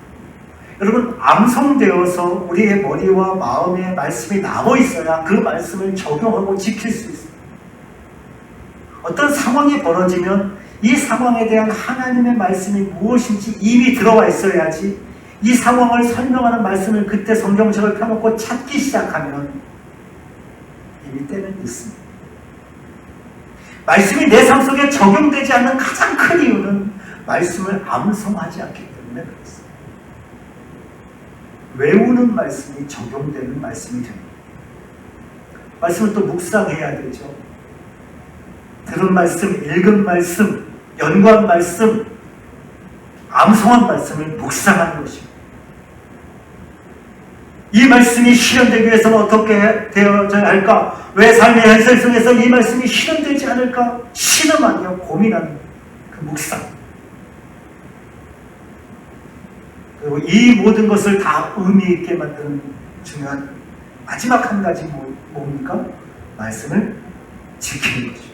여러분 암송되어서 우리의 머리와 마음에 말씀이 남아 있어야 그 말씀을 적용하고 지킬 수 있습니다. 어떤 상황이 벌어지면 이 상황에 대한 하나님의 말씀이 무엇인지 이미 들어와 있어야지 이 상황을 설명하는 말씀을 그때 성경책을 펴놓고 찾기 시작하면 이미 때는 늦습니다. 말씀이 내 삶 속에 적용되지 않는 가장 큰 이유는 말씀을 암송하지 않기 때문에 때문에 그렇습니다. 외우는 말씀이 적용되는 말씀이 됩니다. 말씀을 또 묵상해야 되죠. 들은 말씀, 읽은 말씀, 연구한 말씀, 암송한 말씀을 묵상하는 것입니다. 이 말씀이 실현되기 위해서는 어떻게 되어져야 할까? 왜 삶의 현실 속에서 이 말씀이 실현되지 않을까? 신음하며 고민하는 그 묵상. 그리고 이 모든 것을 다 의미 있게 만드는 중요한 마지막 한 가지 뭡니까? 말씀을 지키는 거죠.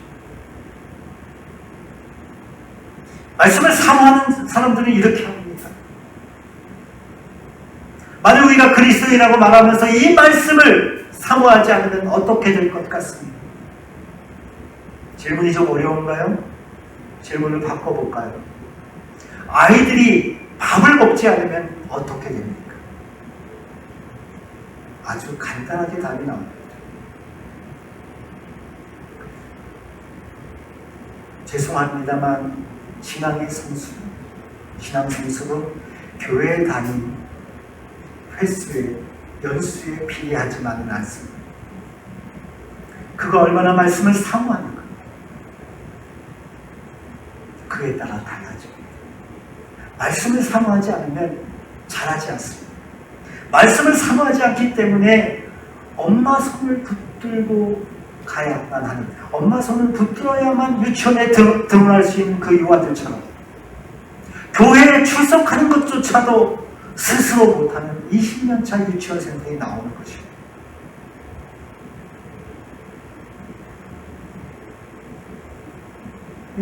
말씀을 사모하는 사람들은 이렇게 합니다. 만약 우리가 그리스도인이라고 말하면서 이 말씀을 사모하지 않으면 어떻게 될 것 같습니까? 질문이 좀 어려운가요? 질문을 바꿔볼까요? 아이들이 밥을 먹지 않으면 어떻게 됩니까? 아주 간단하게 답이 나옵니다. 죄송합니다만 신앙 성수는 교회 다니는 횟수에 연수에 비례하지만은 않습니다. 그가 얼마나 말씀을 사모하는가 그에 따라 달라집니다. 말씀을 사모하지 않으면 잘하지 않습니다. 말씀을 사모하지 않기 때문에 엄마 손을 붙들고 가야만 하는, 엄마 손을 붙들어야만 유치원에 등원할 수 있는 그 유아들처럼 교회에 출석하는 것조차도 스스로 못하는 20년차 유치원생들이 나오는 것입니다.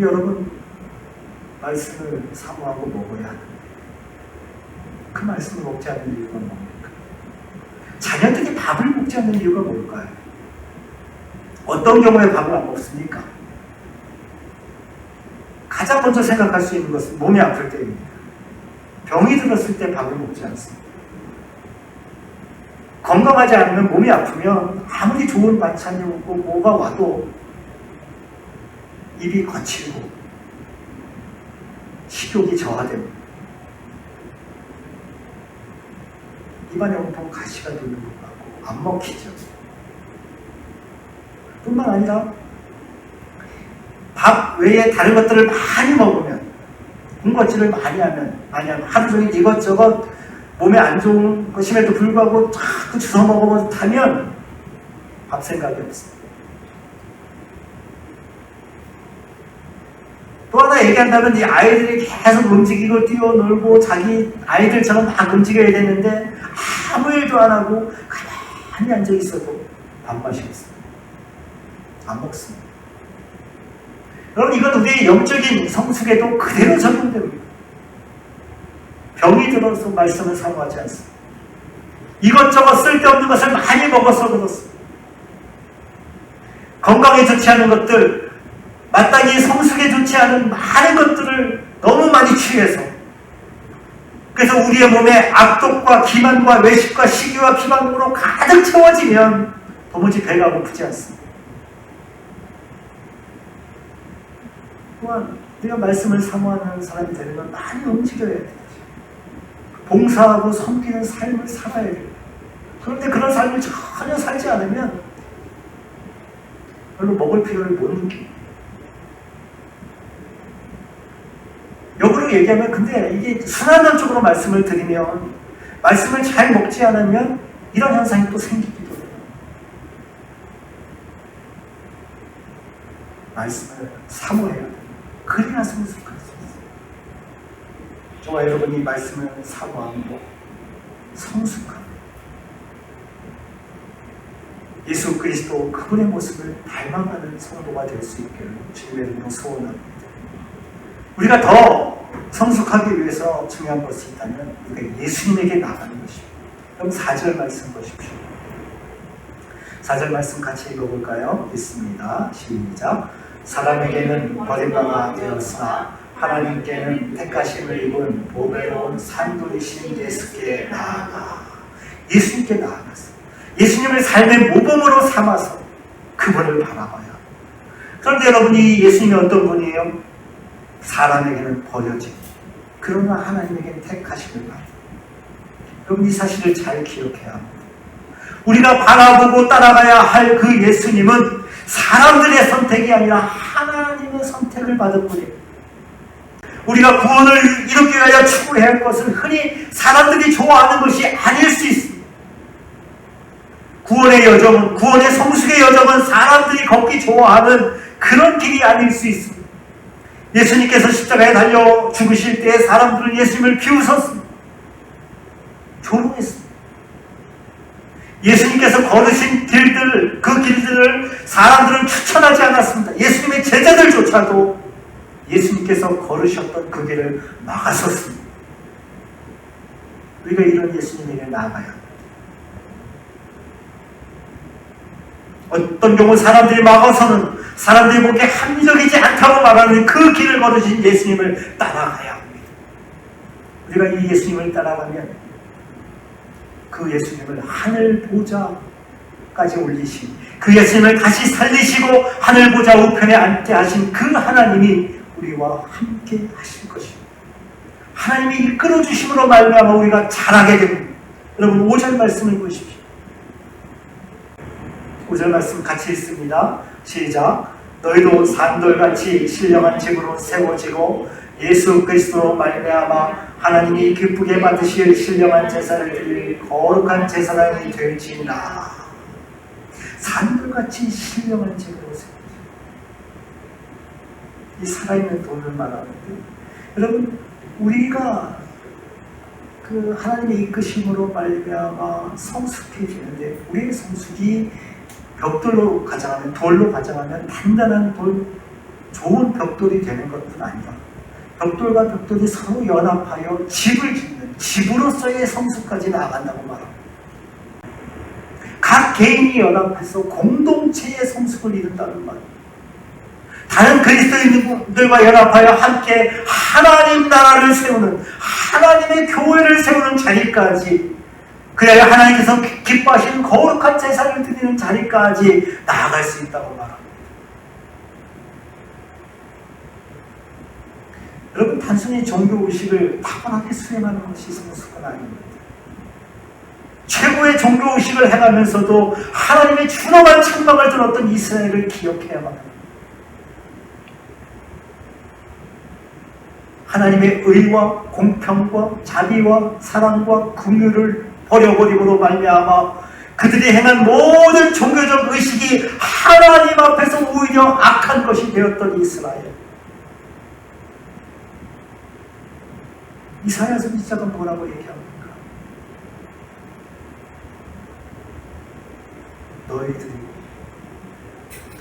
여러분, 말씀을 사모하고 먹어야 합니다. 그 말씀을 먹지 않는 이유가 뭡니까? 자녀들이 밥을 먹지 않는 이유가 뭘까요? 어떤 경우에 밥을 안 먹습니까? 가장 먼저 생각할 수 있는 것은 몸이 아플 때입니다. 병이 들었을 때 밥을 먹지 않습니다. 건강하지 않으면, 몸이 아프면 아무리 좋은 반찬이 오고 뭐가 와도 입이 거칠고 식욕이 저하됩니다. 입안에 온통 가시가 도는 것 같고 안 먹히죠. 뿐만 아니라 밥 외에 다른 것들을 많이 먹으면, 군것질을 많이 하면 하루 종일 이것저것 몸에 안 좋은 것임에도 불구하고 자꾸 주워 먹으면 밥 생각이 없습니다. 또 하나 얘기한다면 이 아이들이 계속 움직이고 뛰어놀고 자기 아이들처럼 막 움직여야 되는데 아무 일도 안 하고 가만히 앉아 있어도 밥맛이 없습니다. 안 먹습니다. 여러분, 이건 우리의 영적인 성숙에도 그대로 적용됩니다. 병이 들어서 말씀을 사모하지 않습니다. 이것저것 쓸데없는 것을 많이 먹어서 그렇습니다. 건강에 좋지 않은 것들, 마땅히 성숙에 좋지 않은 많은 것들을 너무 많이 취해서, 그래서 우리의 몸에 악독과 기만과 외식과 시기와 비방으로 가득 채워지면 도무지 배가 고프지 않습니다. 또한 우리가 말씀을 사모하는 사람이 되려면 많이 움직여야 되죠. 봉사하고 섬기는 삶을 살아야 돼요. 그런데 그런 삶을 전혀 살지 않으면 별로 먹을 필요를 못 느낍니다. 역으로 얘기하면, 근데 이게 순환론적으로 말씀을 드리면, 말씀을 잘 먹지 않으면 이런 현상이 또 생기기도 해요. 말씀을 사모해야 돼요. 그래야 성숙할 수 있어요. 저와 여러분이 말씀을 사모하고 성숙하고 예수 그리스도 그분의 모습을 닮아가는 성도가 될 수 있기를 주님의 이름으로 소원합니다. 우리가 더 성숙하기 위해서 중요한 것이 있다면 우리가 예수님에게 나가는 것입니다. 그럼 4절 말씀 보십시오. 4절 말씀 같이 읽어볼까요? 있습니다. 시작. 사람에게는 버림받아 되었으나 하나님께는 택하심을 입은 보배로운 산돌이신 예수께 나아가. 예수님께 나아갔어요. 예수님을 삶의 모범으로 삼아서 그분을 바라봐야. 그런데 여러분이 예수님이 어떤 분이에요? 사람에게는 버려진, 그러나 하나님에게 택하심을 받아. 여러분, 이 사실을 잘 기억해야 합니다. 우리가 바라보고 따라가야 할 그 예수님은 사람들의 선택이 아니라 하나님의 선택을 받은 분이에요. 우리가 구원을 이루기 위하여 추구해야 할 것은 흔히 사람들이 좋아하는 것이 아닐 수 있습니다. 구원의 여정은, 구원의 성숙의 여정은 사람들이 걷기 좋아하는 그런 길이 아닐 수 있습니다. 예수님께서 십자가에 달려 죽으실 때 사람들은 예수님을 비웃었습니다. 조롱했습니다. 예수님께서 걸으신 길들, 그 길들을 사람들은 추천하지 않았습니다. 예수님의 제자들조차도 예수님께서 걸으셨던 그 길을 막았었습니다. 우리가 이런 예수님에게 나아가야 합니다. 어떤 경우 사람들이 막아서는 사람들이 보기에 합리적이지 않다고 말하는 그 길을 걸으신 예수님을 따라가야 합니다. 우리가 이 예수님을 따라가면 그 예수님을 하늘 보좌까지 올리신, 그 예수님을 다시 살리시고 하늘 보좌 우편에 앉게 하신 그 하나님이 우리와 함께 하실 것입니다. 하나님이 이끌어 주심으로 말미암아 우리가 잘하게 됩니다. 여러분, 5절 말씀을 보십시오. 5절 말씀 같이 읽습니다. 시작. 너희도 산돌같이 신령한 집으로 세워지고 예수 그리스도로 말미암아 하나님이 기쁘게 받으실 신령한 제사를 드릴 거룩한 제사장이 될지니라. 산돌같이 신령한 집으로 세워지고, 이 살아있는 돈을 말하는데, 여러분, 우리가 그 하나님의 이끄심으로 말미암아 성숙해지는데, 우리의 성숙이 벽돌로 가정하면, 돌로 가정하면 단단한 돌, 좋은 벽돌이 되는 것은 아니다. 벽돌과 벽돌이 서로 연합하여 집을 짓는, 집으로서의 성숙까지 나아간다고 말합니다. 각 개인이 연합해서 공동체의 성숙을 이룬다는 말입니다. 다른 그리스도인들과 연합하여 함께 하나님 나라를 세우는, 하나님의 교회를 세우는 자리까지, 그래야 하나님께서 기뻐하시는 거룩한 제사를 드리는 자리까지 나아갈 수 있다고 말합니다. 여러분, 단순히 종교의식을 타고나게 수행하는 것이 성숙은 아닙니다. 최고의 종교의식을 행하면서도 하나님의 준엄한 책망을 들었던 이스라엘을 기억해야만 합니다. 하나님의 의와 공평과 자비와 사랑과 긍휼을 버려버림으로 말미암아 그들이 행한 모든 종교적 의식이 하나님 앞에서 오히려 악한 것이 되었던 이스라엘. 이사야 선지자가 뭐라고 얘기합니까?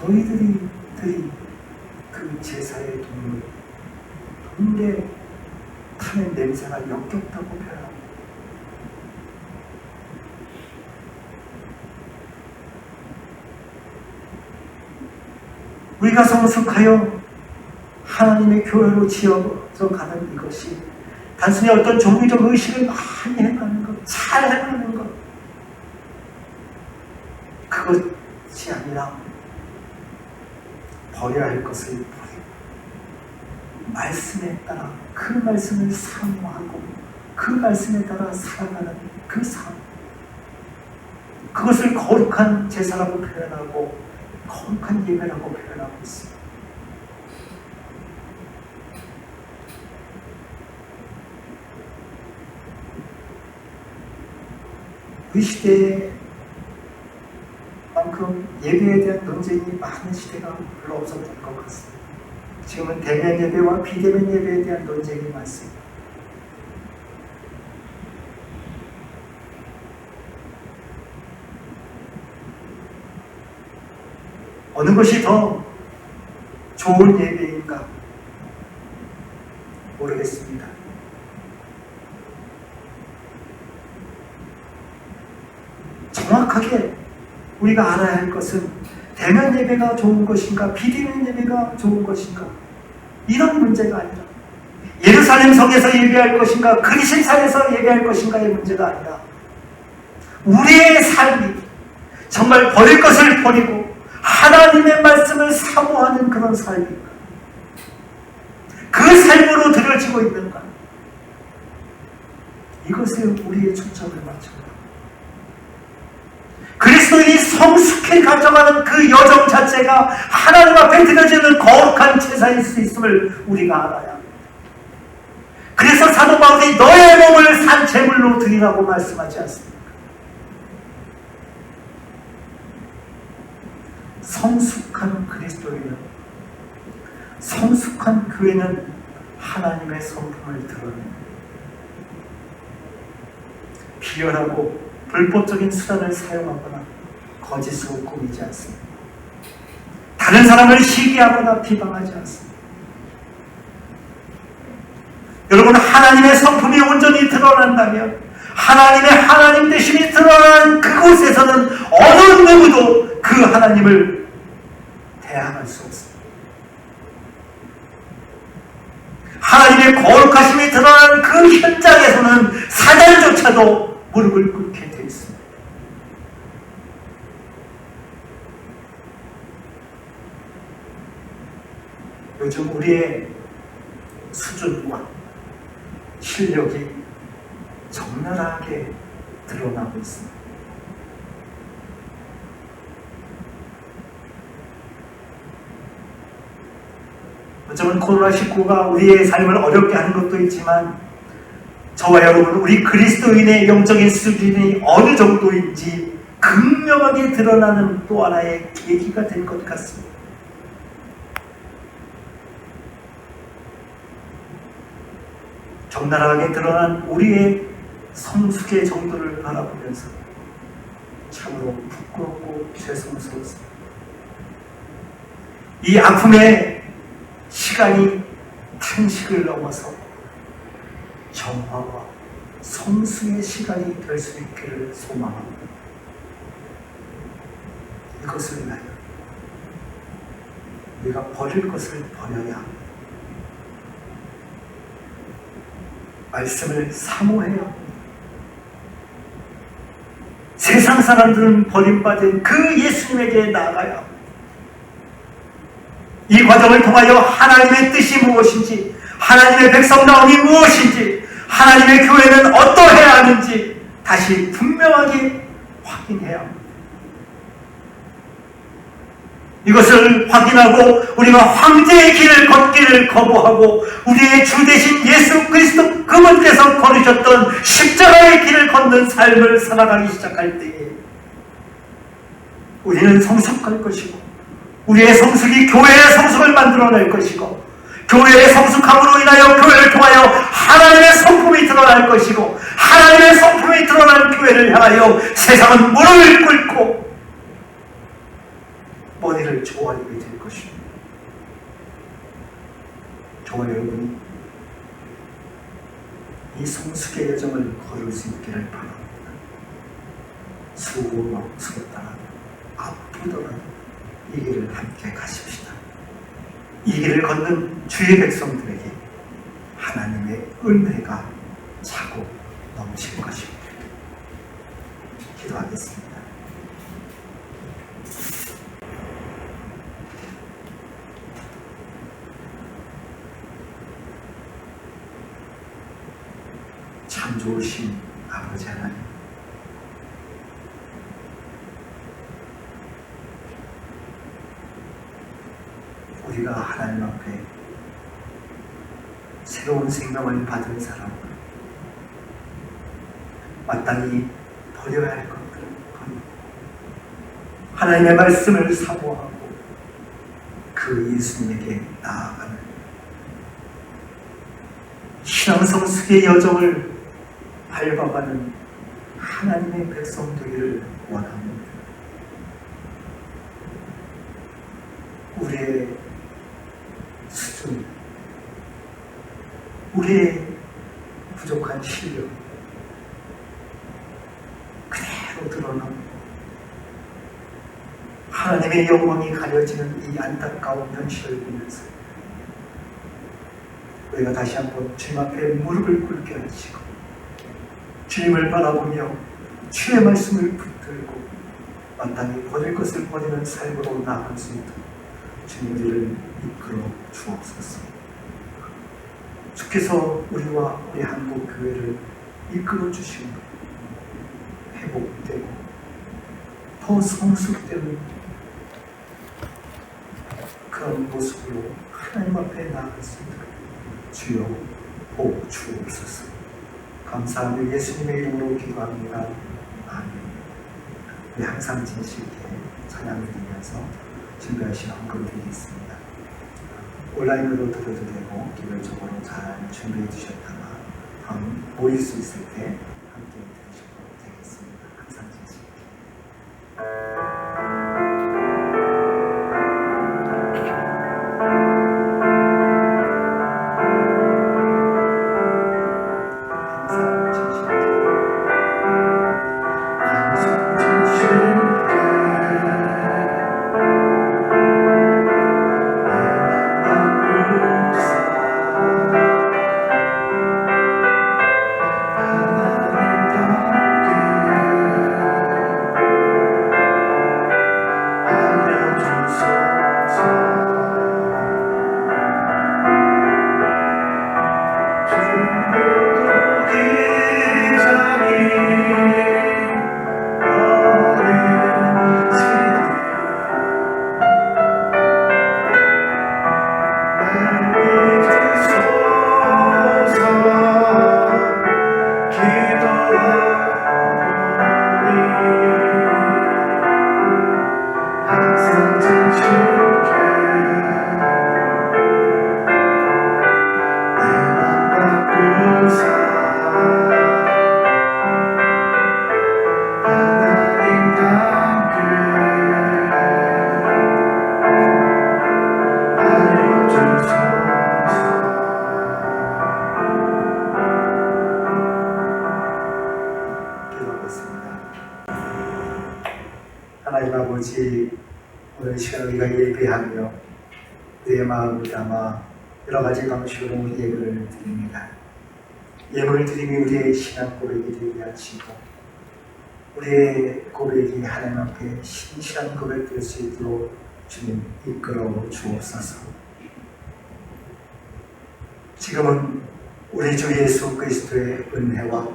너희들이 그 제사의 동물에 타는 냄새가 역겹다고 표현합니다. 우리가 성숙하여 하나님의 교회로 지어져 가는 이것이 단순히 어떤 종교적 의식을 많이 행하는 것, 잘 행하는 것, 그것이 아니라 버려야 할 것을 버리고 말씀에 따라 그 말씀을 사모하고 그 말씀에 따라 살아가는 그 삶, 그것을 거룩한 제사라고 표현하고 거룩한 예배라고 표현하고 있습니다. 우리 시대에 만큼 예배에 대한 논쟁이 많은 시대가 별로 없었던 것 같습니다. 지금은 대면 예배와 비대면 예배에 대한 논쟁이 많습니다. 어느 것이 더 좋은 예배인가 모르겠습니다. 정확하게 우리가 알아야 할 것은 대면 예배가 좋은 것인가 비대면 예배가 좋은 것인가, 이런 문제가 아니라 예루살렘 성에서 예배할 것인가 그리신산에서 예배할 것인가의 문제가 아니라 우리의 삶이 정말 버릴 것을 버리고 하나님의 말씀을 사모하는 그런 삶인가, 그 삶으로 드려지고 있는가, 이것에 우리의 초점을 맞춥니다. 그리스도인이 성숙해 가져가는 그 여정 자체가 하나님 앞에 드려지는 거룩한 제사일 수 있음을 우리가 알아야 합니다. 그래서 사도 바울이 너의 몸을 산 제물로 드리라고 말씀하지 않습니까? 성숙한 그리스도인은, 성숙한 교회는 하나님의 성품을 드러냅니다. 비열하고 불법적인 수단을 사용하거나 거짓으로 꾸미지 않습니다. 다른 사람을 시기하거나 비방하지 않습니다. 여러분, 하나님의 성품이 온전히 드러난다면, 하나님의 하나님 되심이 드러난 그곳에서는 어느 누구도 그 하나님을 대항할 수 없습니다. 하나님의 거룩하심이 드러난 그 현장에서는 사단조차도 무릎을 꿇게 되어 있습니다. 요즘 우리의 수준과 실력이 적나라하게 드러나고 있습니다. 어쩌면 코로나19가 우리의 삶을 어렵게 하는 것도 있지만, 저와 여러분, 우리 그리스도인의 영적인 수준이 어느 정도인지 극명하게 드러나는 또 하나의 계기가 될 것 같습니다. 적나라하게 드러난 우리의 성숙의 정도를 바라보면서 참으로 부끄럽고 죄송스럽습니다. 이 아픔의 시간이 탄식을 넘어서 정화와 성숙의 시간이 될 수 있기를 소망합니다. 이것을 위하여 우리가 버릴 것을 버려야 합니다. 말씀을 사모해야 합니다. 세상 사람들은 버림받은 그 예수님에게 나아가야 합니다. 이 과정을 통하여 하나님의 뜻이 무엇인지, 하나님의 백성다움이 무엇인지, 하나님의 교회는 어떠해야 하는지 다시 분명하게 확인해야 합니다. 이것을 확인하고 우리가 황제의 길을 걷기를 거부하고 우리의 주 되신 예수 그리스도 그분께서 걸으셨던 십자가의 길을 걷는 삶을 살아가기 시작할 때에 우리는 성숙할 것이고, 우리의 성숙이 교회의 성숙을 만들어낼 것이고, 교회의 성숙함으로 인하여 교회를 통하여 하나님의 성품이 드러날 것이고, 하나님의 성품이 드러난 교회를 향하여 세상은 무릎을 꿇고 머리를 조아리게 될 것입니다. 저와 여러분이 이 성숙의 여정을 걸을 수 있기를 바랍니다. 수고스럽다가 아프더라도 이 길을 함께 가십시다. 이 길을 걷는 주의 백성들에게 하나님의 은혜가 차고 넘칠 것입니다. 기도하겠습니다. 참 좋으신 아버지 하나님, 우리가 하나님 앞에 새로운 생명을 받은 사람, 마땅히 버려야 할 것들을 버리고 하나님의 말씀을 사모하고 그 예수님에게 나아가는 신앙 성숙의 여정을 밟아가는 하나님의 백성 되기를 원합니다. 우리의 수준, 우리의 부족한 실력 그대로 드러나고 하나님의 영광이 가려지는 이 안타까운 현실을 보면서 우리가 다시 한번 주님 앞에 무릎을 꿇게 하시고 주님을 바라보며 주의 말씀을 붙들고 마땅히 버릴 것을 버리는 삶으로 나아갈 수 있도록 주님 우리를 이끌어 주옵소서. 주께서 우리와 우리 한국 교회를 이끌어 주시고 회복되고 더 성숙되는 그런 모습으로 하나님 앞에 나아갈 수 있도록 주여 복 주옵소서. 감사하며 예수님의 이름으로 기도합니다. 아멘. 우리 항상 진실게 찬양을 드리면서 준비할 시간 드리겠습니다. 온라인으로 들어도 되고 개별적으로 잘 준비해 주셨다가 다음 모일 수 있을 때 함께 들으셔도 되겠습니다. 항상 진실게. 하나님 아버지, 오늘 시간 우리가 예배하며 내 마음을 담아 여러 가지 방식으로 예배를 드립니다. 예물을 드림이 우리의 신앙 고백이 되게 하시고 우리의 고백이 하나님 앞에 신실한 고백 될 수 있도록 주님 이끌어 주옵소서. 지금은 우리 주 예수 그리스도의 은혜와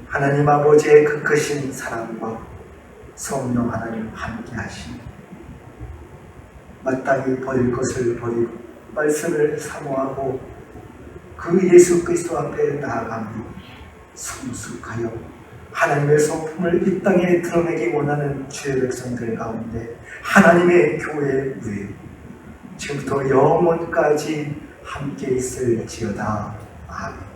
하나님 아버지의 그 크신 사랑과 성령 하나님 함께 하시니 마땅히 버릴 것을 버리고 말씀을 사모하고 그 예수 그리스도 앞에 나아가며 성숙하여 하나님의 성품을 이 땅에 드러내기 원하는 주의 백성들 가운데 하나님의 교회 위에 지금부터 영원까지 함께 있을지어다. 아멘.